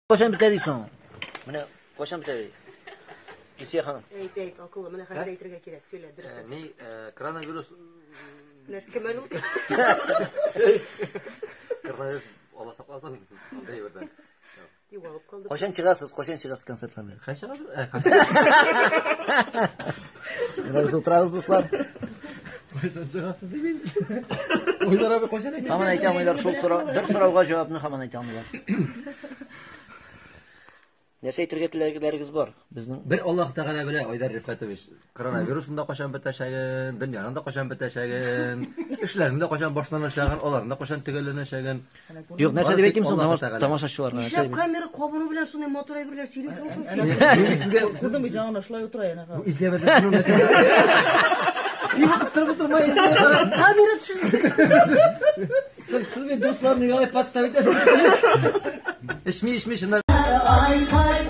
Koşan bitediysen. Mene koşan bitedi. Gisiye hanım. Evet, akıllı. Mene hazır eğitirge gerek. Söyle, dürüst. Ne, koronavirüs... Neresi kemer oldu? Koronavirüs Allah saklasın. Değil buradan. Yuvarıp kaldı. Koşan çıkarsız konseptlerle. Kaç abi? Biraz oturarız dostlar. Koşan çıkarsın değil mi? Oylar abi koşan aytı. Haman aytam oylar şol bir soruğa cevabını haman aytamlar. Nerse eğitirgetleriniz var bizning? Bir Allah Teala bile Oydar Rifkatoviç. Koronavirusunda koşan biteşegen, dünyanın da koşan biteşegen, işlerinde koşan başlanışagen, olarında koşan tügellenişagen. Yok nerse dep aytymsan tamaşaçılarga. İşlep kamera kobunu bilen şunday motora birler söyleysen olsun. Kızım bir canına şulay oturayın. Bu izlemedim bunu mesela. Bir ıstırıp oturmayın. Kamera düşün. Sen kız ve dostlarını ya pasta bitesin. İşmi şunlar. Ay kalp